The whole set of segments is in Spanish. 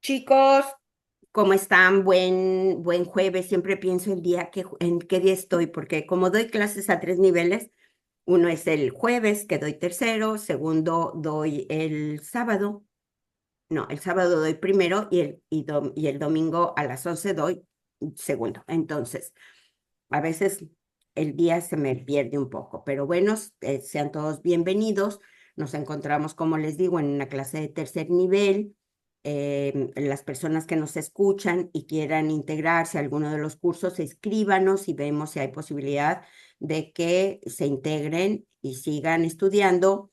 Chicos, ¿cómo están? Buen jueves. Siempre pienso en qué día estoy, porque como doy clases a tres niveles, uno es el jueves, que doy tercero, segundo doy el sábado, no, el sábado doy primero y el domingo a las 11 doy segundo. Entonces, a veces el día se me pierde un poco, pero bueno, sean todos bienvenidos. Nos encontramos, como les digo, en una clase de tercer nivel. Las personas que nos escuchan y quieran integrarse a alguno de los cursos, escríbanos y vemos si hay posibilidad de que se integren y sigan estudiando,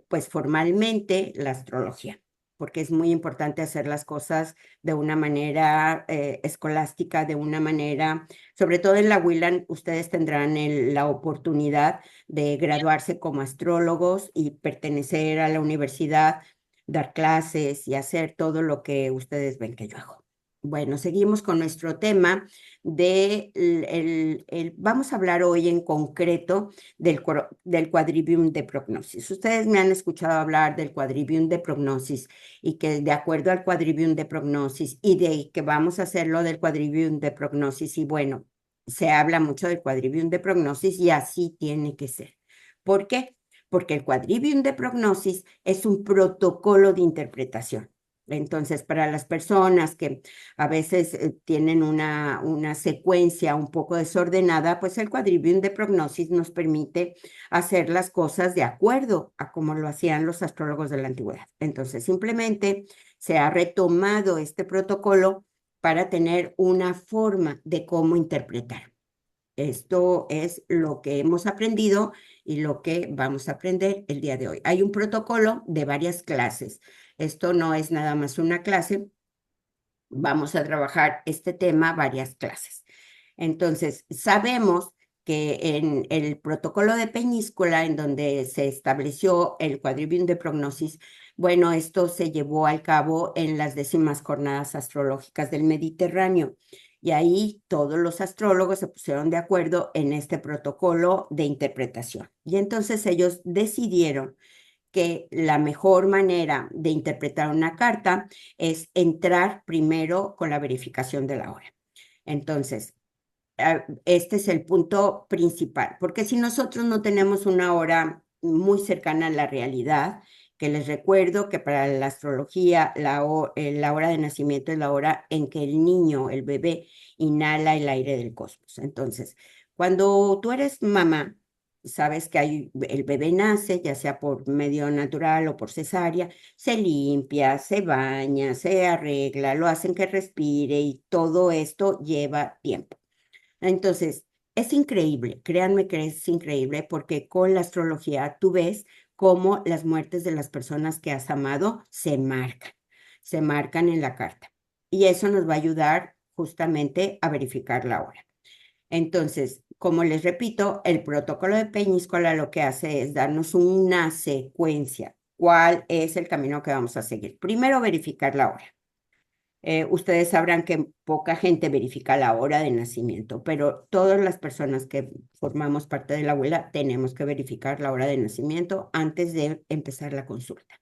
pues formalmente la astrología, porque es muy importante hacer las cosas de una manera escolástica, de una manera sobre todo en la Willan, ustedes tendrán la oportunidad de graduarse como astrólogos y pertenecer a la universidad, dar clases y hacer todo lo que ustedes ven que yo hago. Bueno, seguimos con nuestro tema vamos a hablar hoy en concreto del quadrivium de prognosis. Ustedes me han escuchado hablar del quadrivium de prognosis y que de acuerdo al quadrivium de prognosis y de que vamos a hacerlo del quadrivium de prognosis y bueno, se habla mucho del quadrivium de prognosis y así tiene que ser. ¿Por qué? Porque el quadrivium de prognosis es un protocolo de interpretación. Entonces, para las personas que a veces tienen una secuencia un poco desordenada, pues el quadrivium de prognosis nos permite hacer las cosas de acuerdo a como lo hacían los astrólogos de la antigüedad. Entonces, simplemente se ha retomado este protocolo para tener una forma de cómo interpretar. Esto es lo que hemos aprendido y lo que vamos a aprender el día de hoy. Hay un protocolo de varias clases. Esto no es nada más una clase. Vamos a trabajar este tema varias clases. Entonces, sabemos que en el protocolo de Peñíscola, en donde se estableció el quadrivium de prognosis, bueno, esto se llevó al cabo en las 10ª jornadas astrológicas del Mediterráneo. Y ahí todos los astrólogos se pusieron de acuerdo en este protocolo de interpretación. Y entonces ellos decidieron que la mejor manera de interpretar una carta es entrar primero con la verificación de la hora. Entonces, este es el punto principal, porque si nosotros no tenemos una hora muy cercana a la realidad, que les recuerdo que para la astrología la hora de nacimiento es la hora en que el niño, el bebé, inhala el aire del cosmos. Entonces, cuando tú eres mamá, sabes que el bebé nace, ya sea por medio natural o por cesárea, se limpia, se baña, se arregla, lo hacen que respire y todo esto lleva tiempo. Entonces, es increíble, créanme que es increíble porque con la astrología tú ves cómo las muertes de las personas que has amado se marcan en la carta. Y eso nos va a ayudar justamente a verificar la hora. Entonces, como les repito, el protocolo de Peñíscola lo que hace es darnos una secuencia. ¿Cuál es el camino que vamos a seguir? Primero, verificar la hora. Ustedes sabrán que poca gente verifica la hora de nacimiento, pero todas las personas que formamos parte de la abuela tenemos que verificar la hora de nacimiento antes de empezar la consulta.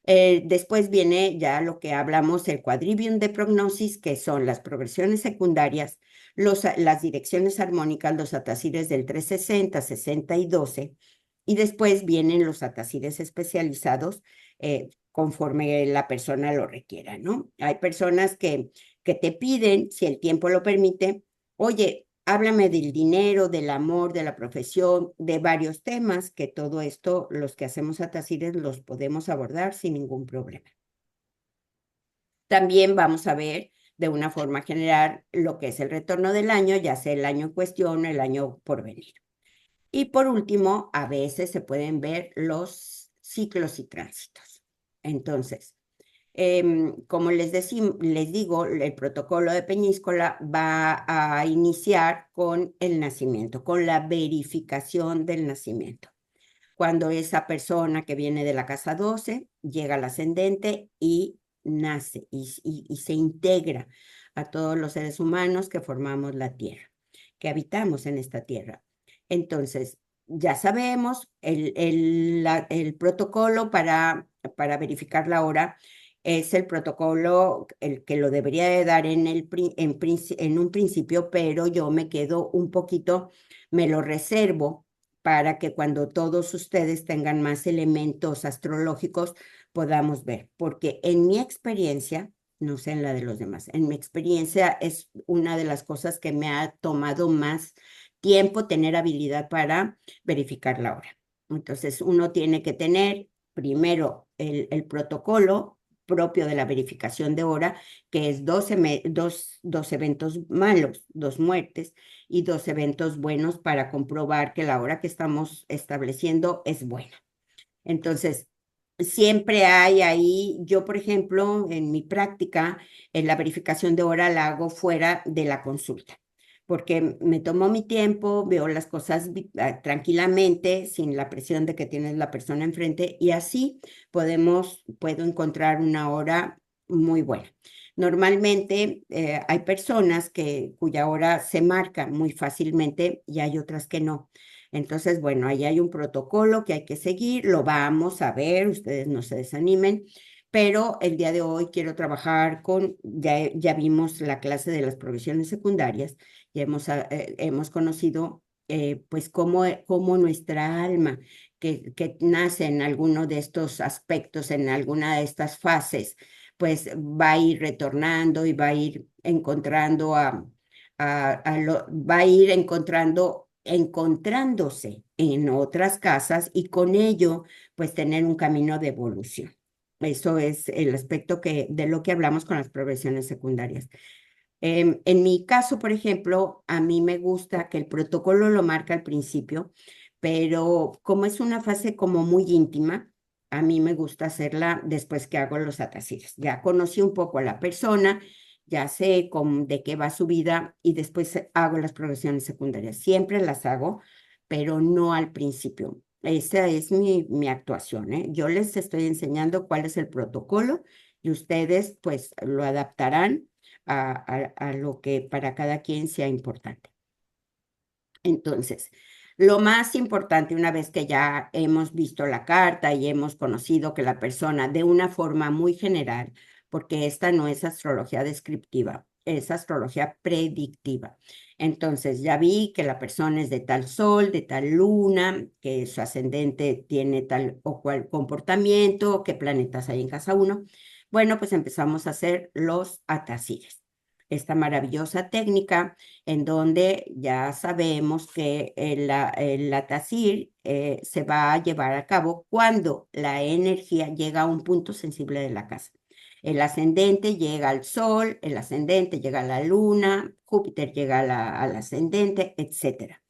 Después viene ya lo que hablamos, el quadrivium de prognosis, que son las progresiones secundarias, las direcciones armónicas, los atasires del 360, 60 y 12, y después vienen los atasires especializados conforme la persona lo requiera, ¿no? Hay personas que te piden, si el tiempo lo permite, oye, háblame del dinero, del amor, de la profesión, de varios temas, que todo esto, los que hacemos atasires, los podemos abordar sin ningún problema. También vamos a ver de una forma general lo que es el retorno del año, ya sea el año en cuestión o el año por venir. Y por último, a veces se pueden ver los ciclos y tránsitos. Entonces, como les digo, el protocolo de Peñíscola va a iniciar con el nacimiento, con la verificación del nacimiento. Cuando esa persona que viene de la casa 12 llega al ascendente y nace y se integra a todos los seres humanos que formamos la Tierra, que habitamos en esta Tierra. Entonces, ya sabemos el protocolo para verificar la hora es el protocolo el que lo debería de dar en un principio, pero yo me quedo un poquito, me lo reservo para que cuando todos ustedes tengan más elementos astrológicos podamos ver, porque en mi experiencia, no sé en la de los demás, en mi experiencia es una de las cosas que me ha tomado más tiempo tener habilidad para verificar la hora. Entonces, uno tiene que tener primero el protocolo propio de la verificación de hora, que es dos eventos malos, dos muertes y dos eventos buenos para comprobar que la hora que estamos estableciendo es buena. Entonces, siempre hay ahí, yo por ejemplo, en mi práctica, en la verificación de hora la hago fuera de la consulta, porque me tomo mi tiempo, veo las cosas tranquilamente, sin la presión de que tienes la persona enfrente, y así puedo encontrar una hora muy buena. Normalmente hay personas cuya hora se marca muy fácilmente y hay otras que no. Entonces, bueno, ahí hay un protocolo que hay que seguir, lo vamos a ver, ustedes no se desanimen, pero el día de hoy quiero trabajar ya vimos la clase de las provisiones secundarias, ya hemos conocido pues cómo nuestra alma, que nace en alguno de estos aspectos, en alguna de estas fases, pues va a ir retornando y va a ir encontrando va a ir encontrándose en otras casas y con ello, pues tener un camino de evolución. Eso es el aspecto de lo que hablamos con las progresiones secundarias. En mi caso, por ejemplo, a mí me gusta que el protocolo lo marca al principio, pero como es una fase como muy íntima, a mí me gusta hacerla después que hago los atasires. Ya conocí un poco a la persona, ya sé de qué va su vida y después hago las progresiones secundarias. Siempre las hago, pero no al principio. Esa es mi actuación, ¿eh? Yo les estoy enseñando cuál es el protocolo y ustedes pues lo adaptarán a lo que para cada quien sea importante. Entonces, lo más importante, una vez que ya hemos visto la carta y hemos conocido que la persona, de una forma muy general, porque esta no es astrología descriptiva, es astrología predictiva. Entonces, ya vi que la persona es de tal sol, de tal luna, que su ascendente tiene tal o cual comportamiento, qué planetas hay en casa uno. Bueno, pues empezamos a hacer los atasires. Esta maravillosa técnica en donde ya sabemos que el atacir se va a llevar a cabo cuando la energía llega a un punto sensible de la casa. El ascendente llega al sol, el ascendente llega a la luna, Júpiter llega al ascendente, etc.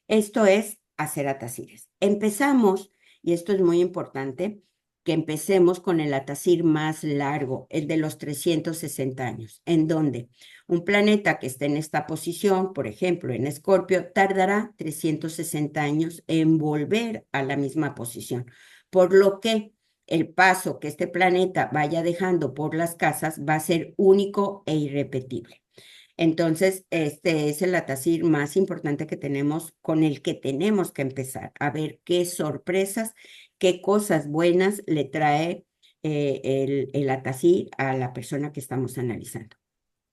Esto es hacer atacires. Empezamos, y esto es muy importante, que empecemos con el atacir más largo, el de los 360 años, en donde un planeta que esté en esta posición, por ejemplo, en Escorpio, tardará 360 años en volver a la misma posición, por lo que el paso que este planeta vaya dejando por las casas va a ser único e irrepetible. Entonces, este es el atacir más importante que tenemos, con el que tenemos que empezar a ver qué sorpresas, qué cosas buenas le trae el atacir a la persona que estamos analizando.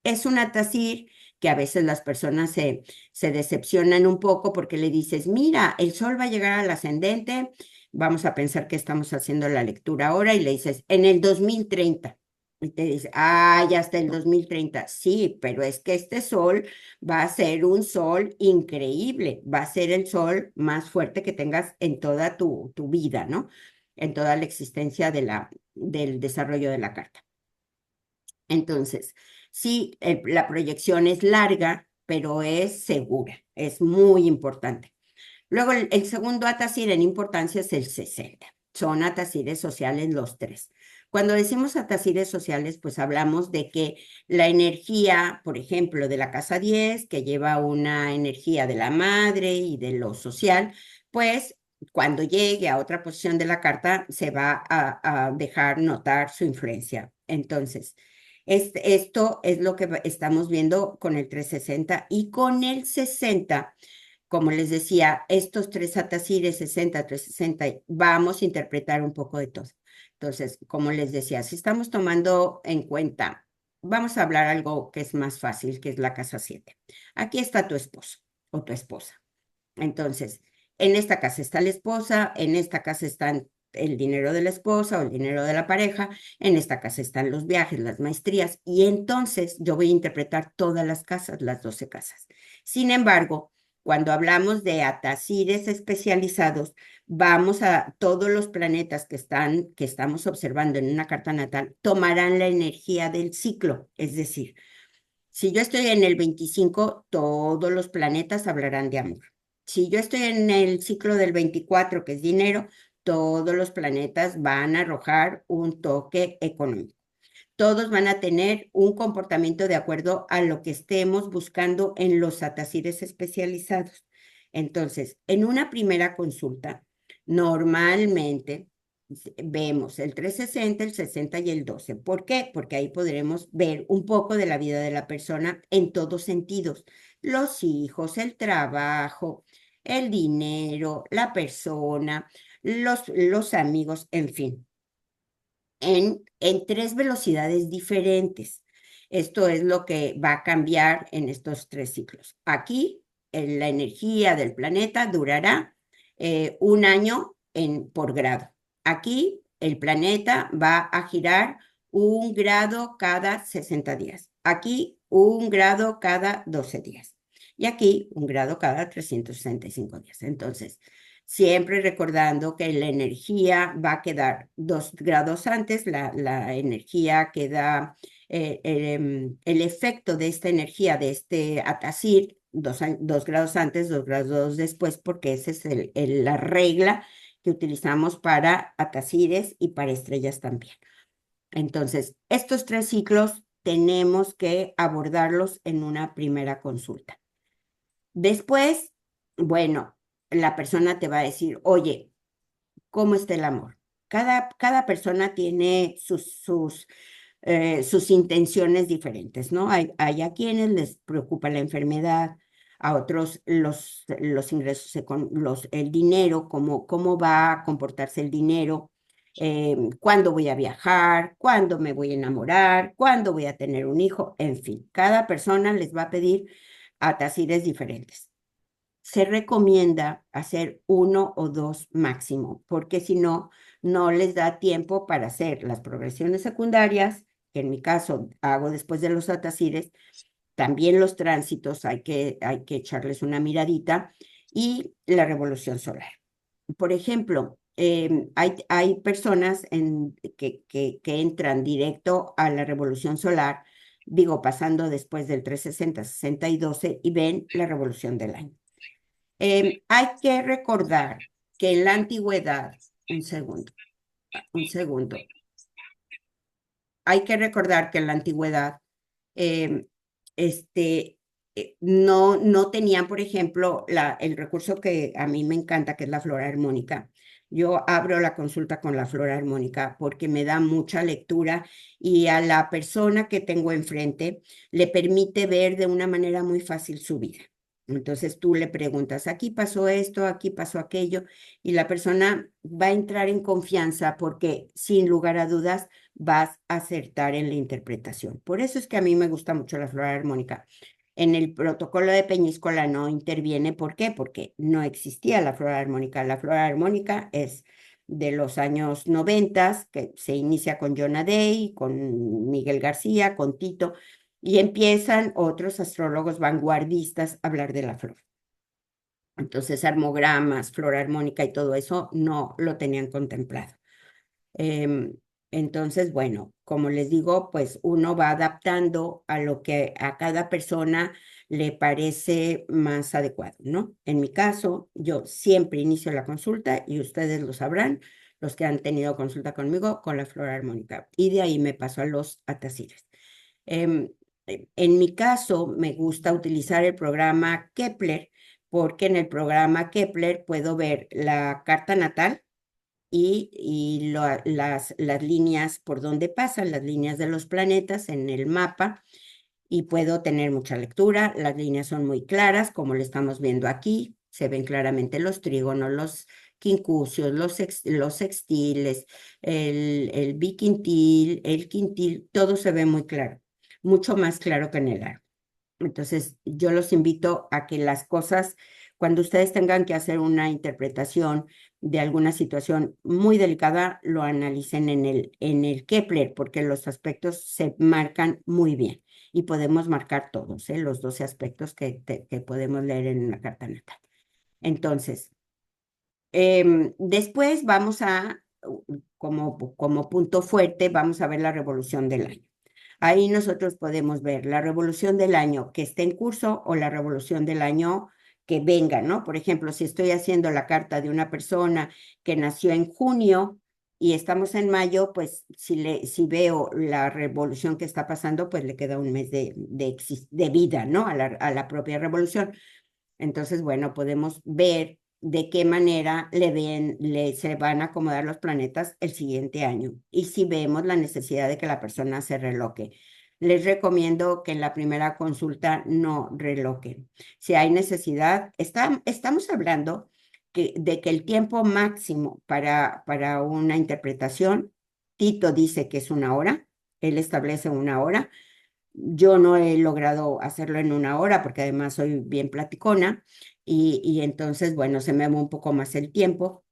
Es un atacir que a veces las personas se decepcionan un poco porque le dices, mira, el sol va a llegar al ascendente, vamos a pensar que estamos haciendo la lectura ahora y le dices, en el 2030. Y te dice, ya hasta el 2030. Sí, pero es que este sol va a ser un sol increíble, va a ser el sol más fuerte que tengas en toda tu vida, ¿no? En toda la existencia del desarrollo de la carta. Entonces, sí, la proyección es larga, pero es segura, es muy importante. Luego, el segundo atacir en importancia es el 60. Son atacires sociales los tres. Cuando decimos atacires sociales, pues hablamos de que la energía, por ejemplo, de la casa 10, que lleva una energía de la madre y de lo social, pues cuando llegue a otra posición de la carta se va a dejar notar su influencia. Entonces, esto es lo que estamos viendo con el 360 y con el 60. Como les decía, estos tres atacires 60, 360, vamos a interpretar un poco de todo. Entonces, como les decía, si estamos tomando en cuenta, vamos a hablar algo que es más fácil, que es la casa 7. Aquí está tu esposo o tu esposa. Entonces, en esta casa está la esposa, en esta casa están el dinero de la esposa o el dinero de la pareja, en esta casa están los viajes, las maestrías, y entonces yo voy a interpretar todas las casas, las 12 casas. Sin embargo, cuando hablamos de atacires especializados, vamos a todos los planetas que estamos observando en una carta natal, tomarán la energía del ciclo, es decir, si yo estoy en el 25, todos los planetas hablarán de amor. Si yo estoy en el ciclo del 24, que es dinero, todos los planetas van a arrojar un toque económico. Todos van a tener un comportamiento de acuerdo a lo que estemos buscando en los atacires especializados. Entonces, en una primera consulta, normalmente vemos el 360, el 60 y el 12. ¿Por qué? Porque ahí podremos ver un poco de la vida de la persona en todos sentidos. Los hijos, el trabajo, el dinero, la persona, los amigos, en fin, en tres velocidades diferentes. Esto es lo que va a cambiar en estos tres ciclos. Aquí, la energía del planeta durará un año por grado. Aquí, el planeta va a girar un grado cada 60 días. Aquí, un grado cada 12 días. Y aquí, un grado cada 365 días. Entonces, siempre recordando que la energía va a quedar 2 grados antes, la energía queda, el efecto de esta energía, de este atacir, 2 grados antes, 2 grados después, porque esa es la regla que utilizamos para atacires y para estrellas también. Entonces, estos tres ciclos tenemos que abordarlos en una primera consulta. Después, bueno, la persona te va a decir, oye, ¿cómo está el amor? Cada persona tiene sus intenciones diferentes, ¿no? Hay a quienes les preocupa la enfermedad, a otros los ingresos, el dinero, cómo va a comportarse el dinero, cuándo voy a viajar, cuándo me voy a enamorar, cuándo voy a tener un hijo, en fin, cada persona les va a pedir atacires diferentes. Se recomienda hacer 1 o 2 máximo, porque si no, no les da tiempo para hacer las progresiones secundarias, que en mi caso hago después de los atacires, también los tránsitos, hay que echarles una miradita, y la revolución solar. Por ejemplo, hay personas que entran directo a la revolución solar, digo, pasando después del 360, 60 y 12, y ven la revolución del año. Hay que recordar que en la antigüedad, un segundo, hay que recordar que en la antigüedad, eh, este, no tenían, por ejemplo, el recurso que a mí me encanta, que es la flora armónica. Yo abro la consulta con la flora armónica porque me da mucha lectura y a la persona que tengo enfrente le permite ver de una manera muy fácil su vida. Entonces tú le preguntas, aquí pasó esto, aquí pasó aquello, y la persona va a entrar en confianza porque sin lugar a dudas vas a acertar en la interpretación. Por eso es que a mí me gusta mucho la flora armónica. En el protocolo de Peñíscola no interviene. ¿Por qué? Porque no existía la flora armónica. La flora armónica es de los años 90, que se inicia con Jonah Day, con Miguel García, con Tito, y empiezan otros astrólogos vanguardistas a hablar de la flora. Entonces, armogramas, flora armónica y todo eso no lo tenían contemplado. Entonces, bueno, como les digo, pues uno va adaptando a lo que a cada persona le parece más adecuado, ¿no? En mi caso, yo siempre inicio la consulta, y ustedes lo sabrán, los que han tenido consulta conmigo, con la flora armónica. Y de ahí me paso a los atacires. En mi caso, me gusta utilizar el programa Kepler, porque en el programa Kepler puedo ver la carta natal y las líneas por donde pasan, las líneas de los planetas en el mapa, y puedo tener mucha lectura. Las líneas son muy claras, como lo estamos viendo aquí. Se ven claramente los trígonos, quincunxios, los sextiles, el biquintil, el quintil, todo se ve muy claro, mucho más claro que en el árbol. Entonces, yo los invito a que las cosas, cuando ustedes tengan que hacer una interpretación de alguna situación muy delicada, lo analicen en el Kepler, porque los aspectos se marcan muy bien y podemos marcar todos, ¿eh? Los 12 aspectos que podemos leer en una carta natal. Entonces, después vamos a, como punto fuerte, vamos a ver la revolución del año. Ahí nosotros podemos ver la revolución del año que esté en curso o la revolución del año que venga, ¿no? Por ejemplo, si estoy haciendo la carta de una persona que nació en junio y estamos en mayo, pues si veo la revolución que está pasando, pues le queda un mes de vida, ¿no? A la propia revolución. Entonces, bueno, podemos ver de qué manera se van a acomodar los planetas el siguiente año y si vemos la necesidad de que la persona se reloque. Les recomiendo que en la primera consulta no reloquen. Si hay necesidad, estamos hablando de que el tiempo máximo para una interpretación, Tito dice que es 1 hora, él establece 1 hora. Yo no he logrado hacerlo en 1 hora porque además soy bien platicona y entonces, bueno, se me va un poco más el tiempo,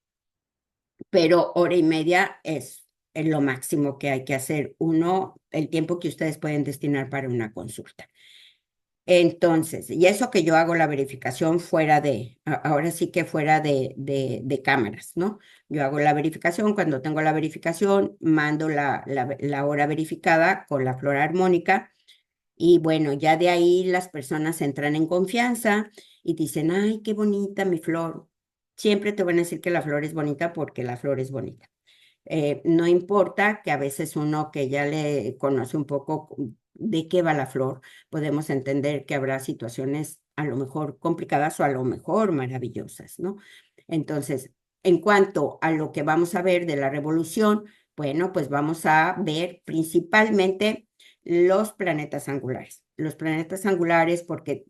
pero 1 hora y media es lo máximo que hay que hacer. El tiempo que ustedes pueden destinar para una consulta. Entonces, y eso que yo hago la verificación ahora sí que fuera de cámaras, ¿no? Yo hago la verificación, cuando tengo la verificación, mando la hora verificada con la flor armónica. Y bueno, ya de ahí las personas entran en confianza y dicen, ay, qué bonita mi flor. Siempre te van a decir que la flor es bonita porque la flor es bonita. No importa que a veces uno que ya le conoce un poco de qué va la flor, podemos entender que habrá situaciones a lo mejor complicadas o a lo mejor maravillosas, ¿no? Entonces, en cuanto a lo que vamos a ver de la revolución, bueno, pues vamos a ver principalmente los planetas angulares. Los planetas angulares, porque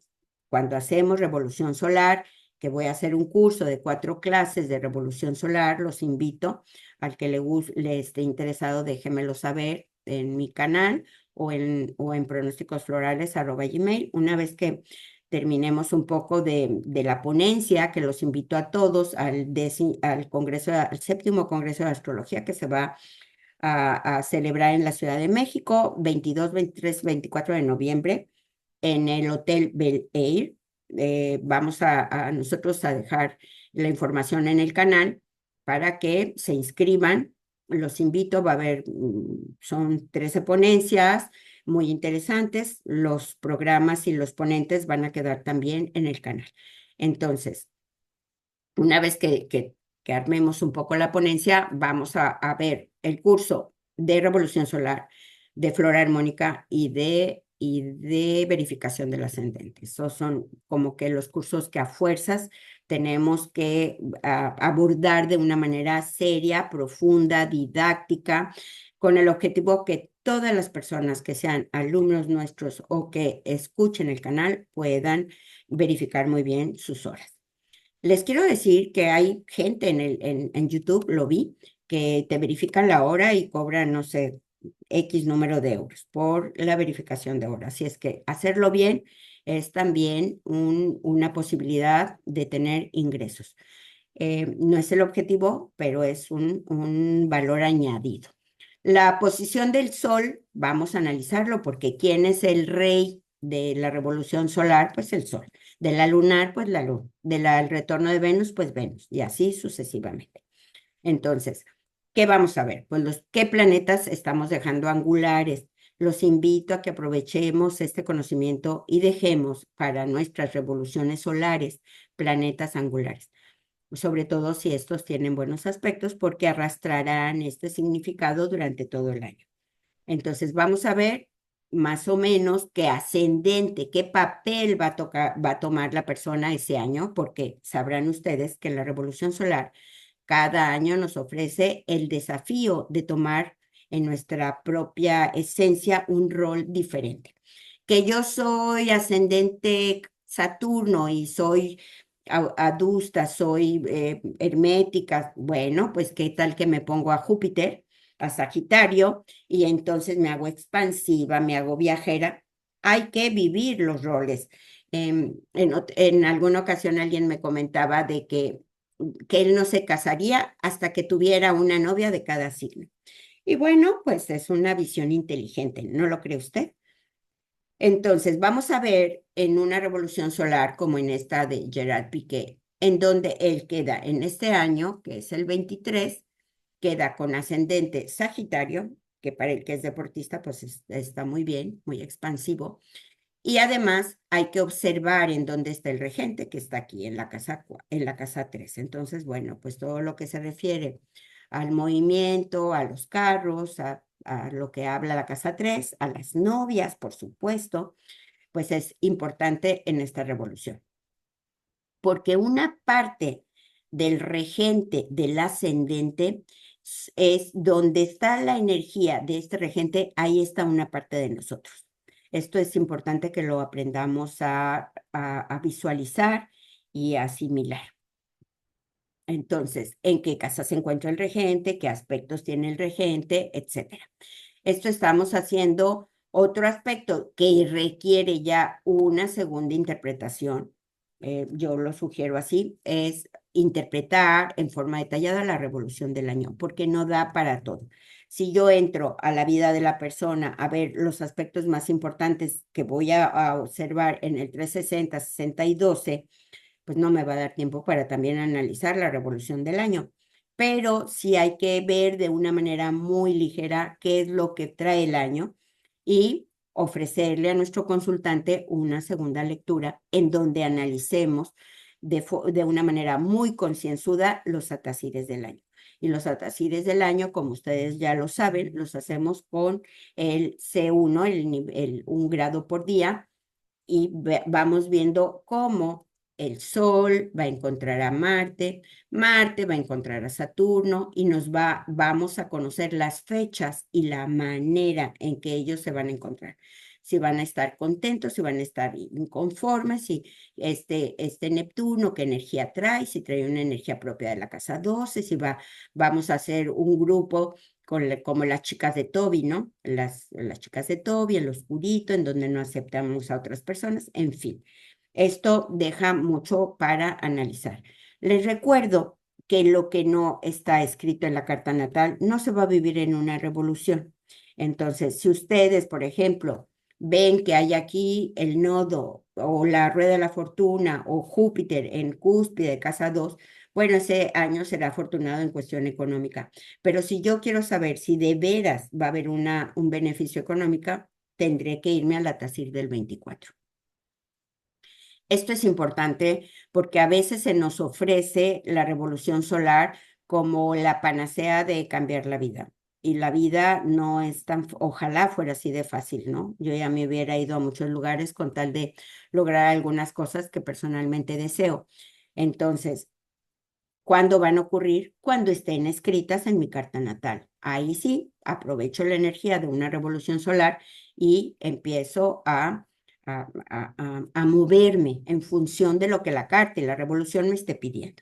cuando hacemos revolución solar, que voy a hacer un curso de 4 clases de revolución solar, los invito al que le esté interesado, déjemelo saber en mi canal o en pronósticosflorales@gmail. Una vez que terminemos un poco de la ponencia, que los invito a todos al Congreso, al 7º Congreso de Astrología que se va a celebrar en la Ciudad de México, 22, 23, 24 de noviembre, en el Hotel Bel Air. Vamos a nosotros a dejar la información en el canal para que se inscriban. Los invito, va a haber, son 13 ponencias muy interesantes. Los programas y los ponentes van a quedar también en el canal. Entonces, una vez que armemos un poco la ponencia, vamos a ver el curso de Revolución Solar, de Flora Armónica y de verificación del ascendente. Esos son como que los cursos que a fuerzas tenemos que abordar de una manera seria, profunda, didáctica, con el objetivo que todas las personas que sean alumnos nuestros o que escuchen el canal puedan verificar muy bien sus horas. Les quiero decir que hay gente en YouTube, lo vi, que te verifican la hora y cobran, no sé, X número de euros por la verificación de horas. Así es que hacerlo bien es también una posibilidad de tener ingresos. No es el objetivo, pero es un valor añadido. La posición del Sol, vamos a analizarlo porque ¿quién es el rey de la revolución solar? Pues el Sol. De la lunar, pues la luna. Del retorno de Venus, pues Venus. Y así sucesivamente. Entonces, ¿qué vamos a ver? Pues qué planetas estamos dejando angulares. Los invito a que aprovechemos este conocimiento y dejemos para nuestras revoluciones solares planetas angulares, sobre todo si estos tienen buenos aspectos, porque arrastrarán este significado durante todo el año. Entonces vamos a ver más o menos qué ascendente, qué papel va a tomar la persona ese año, porque sabrán ustedes que la revolución solar cada año nos ofrece el desafío de tomar en nuestra propia esencia un rol diferente. Que yo soy ascendente Saturno y soy adusta, soy hermética, bueno, pues qué tal que me pongo a Júpiter, a Sagitario, y entonces me hago expansiva, me hago viajera. Hay que vivir los roles. En alguna ocasión alguien me comentaba de que él no se casaría hasta que tuviera una novia de cada signo. Y bueno, pues es una visión inteligente, ¿no lo cree usted? Entonces, vamos a ver en una revolución solar como en esta de Gerard Piqué, en donde él queda en este año, que es el 23, queda con ascendente Sagitario, que para el que es deportista, pues está muy bien, muy expansivo. Y además hay que observar en dónde está el regente, que está aquí en la casa 3. Entonces, bueno, pues todo lo que se refiere al movimiento, a los carros, a lo que habla la casa 3, a las novias, por supuesto, pues es importante en esta revolución. Porque una parte del regente del ascendente es donde está la energía de este regente, ahí está una parte de nosotros. Esto es importante que lo aprendamos a visualizar y a asimilar. Entonces, ¿en qué casa se encuentra el regente? ¿Qué aspectos tiene el regente? Etcétera. Esto estamos haciendo otro aspecto que requiere ya una segunda interpretación. Yo lo sugiero así, es interpretar en forma detallada la revolución del año, porque no da para todo. Si yo entro a la vida de la persona a ver los aspectos más importantes que voy a observar en el 360, 60 y 12, pues no me va a dar tiempo para también analizar la revolución del año. Pero sí hay que ver de una manera muy ligera qué es lo que trae el año y ofrecerle a nuestro consultante una segunda lectura en donde analicemos de una manera muy concienzuda los atasires del año. Y los atasires del año, como ustedes ya lo saben, los hacemos con el C1, un grado por día, y vamos viendo cómo el Sol va a encontrar a Marte, Marte va a encontrar a Saturno y vamos a conocer las fechas y la manera en que ellos se van a encontrar. Si van a estar contentos, si van a estar inconformes, si este Neptuno, qué energía trae, si trae una energía propia de la casa 12, si vamos a hacer un grupo como las chicas de Toby, ¿no? Las chicas de Toby, el oscurito, en donde no aceptamos a otras personas, en fin. Esto deja mucho para analizar. Les recuerdo que lo que no está escrito en la carta natal no se va a vivir en una revolución. Entonces, si ustedes, por ejemplo, ven que hay aquí el nodo o la rueda de la fortuna o Júpiter en cúspide de casa 2, bueno, ese año será afortunado en cuestión económica. Pero si yo quiero saber si de veras va a haber un beneficio económico, tendré que irme a la TASIR del 24. Esto es importante porque a veces se nos ofrece la revolución solar como la panacea de cambiar la vida. Y la vida no es tan, ojalá fuera así de fácil, ¿no? Yo ya me hubiera ido a muchos lugares con tal de lograr algunas cosas que personalmente deseo. Entonces, ¿cuándo van a ocurrir? Cuando estén escritas en mi carta natal. Ahí sí, aprovecho la energía de una revolución solar y empiezo a moverme en función de lo que la carta y la revolución me esté pidiendo.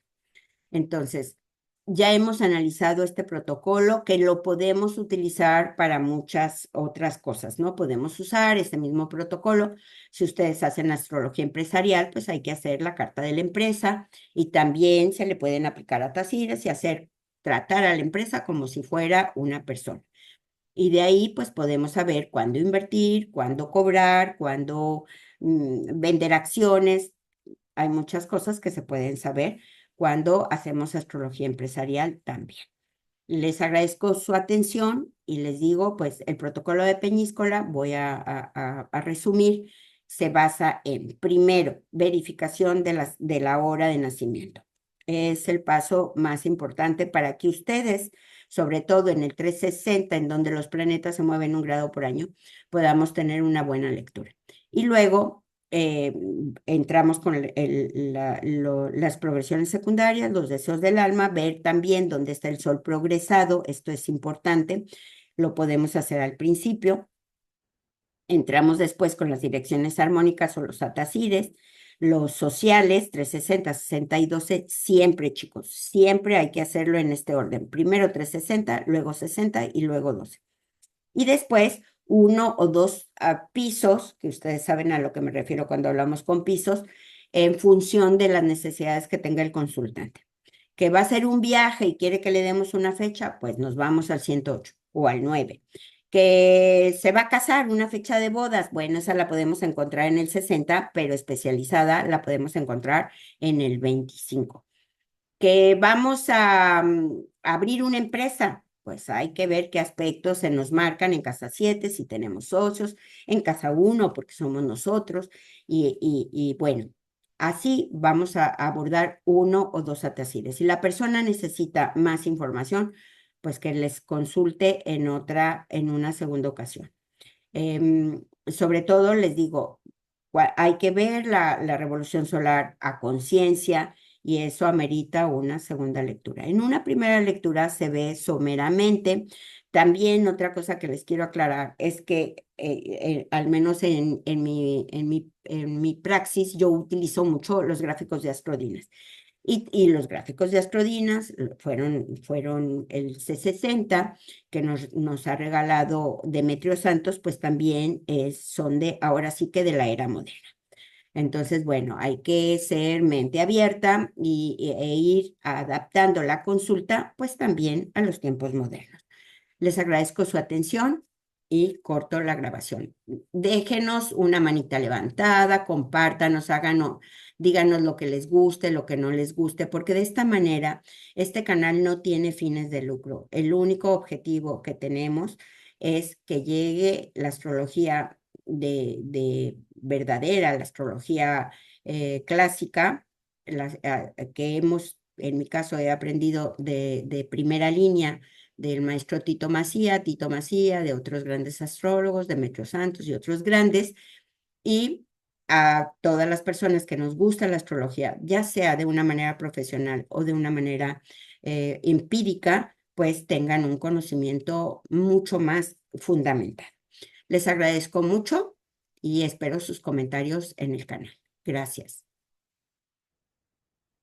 Entonces, ya hemos analizado este protocolo que lo podemos utilizar para muchas otras cosas, ¿no? Podemos usar este mismo protocolo. Si ustedes hacen astrología empresarial, pues hay que hacer la carta de la empresa y también se le pueden aplicar a tasires y tratar a la empresa como si fuera una persona. Y de ahí, pues podemos saber cuándo invertir, cuándo cobrar, cuándo vender acciones. Hay muchas cosas que se pueden saber cuando hacemos astrología empresarial también. Les agradezco su atención y les digo, pues el protocolo de Peñíscola, voy a resumir, se basa en, primero, verificación de la hora de nacimiento. Es el paso más importante para que ustedes, sobre todo en el 360, en donde los planetas se mueven un grado por año, podamos tener una buena lectura. Y luego entramos con las progresiones secundarias, los deseos del alma, ver también dónde está el sol progresado, esto es importante, lo podemos hacer al principio. Entramos después con las direcciones armónicas o los atasires, Los sociales, 360, 60 y 12, siempre, chicos, siempre hay que hacerlo en este orden. Primero 360, luego 60 y luego 12. Y después uno o dos pisos, que ustedes saben a lo que me refiero cuando hablamos con pisos, en función de las necesidades que tenga el consultante. Que va a hacer un viaje y quiere que le demos una fecha, pues nos vamos al 108 o al 9. Que se va a casar, una fecha de bodas, bueno, esa la podemos encontrar en el 60, pero especializada la podemos encontrar en el 25. Que vamos a abrir una empresa, pues hay que ver qué aspectos se nos marcan en casa 7, si tenemos socios, en casa 1, porque somos nosotros, y bueno, así vamos a abordar uno o dos atacides. Si la persona necesita más información, pues que les consulte en una segunda ocasión. Sobre todo les digo, hay que ver la revolución solar a conciencia y eso amerita una segunda lectura. En una primera lectura se ve someramente. También otra cosa que les quiero aclarar es que al menos en mi praxis yo utilizo mucho los gráficos de Astrodinas. Y los gráficos de Astrodinas fueron el C60 que nos ha regalado Demetrio Santos, pues también son ahora sí que de la era moderna. Entonces, bueno, hay que ser mente abierta e ir adaptando la consulta, pues también a los tiempos modernos. Les agradezco su atención y corto la grabación. Déjenos una manita levantada, compártanos, díganos lo que les guste, lo que no les guste, porque de esta manera este canal no tiene fines de lucro. El único objetivo que tenemos es que llegue la astrología de verdadera, la astrología clásica, que en mi caso, he aprendido de primera línea del maestro Tito Macía, de otros grandes astrólogos, Demetrio Santos y otros grandes, y a todas las personas que nos gusta la astrología, ya sea de una manera profesional o de una manera empírica, pues tengan un conocimiento mucho más fundamental. Les agradezco mucho y espero sus comentarios en el canal. Gracias.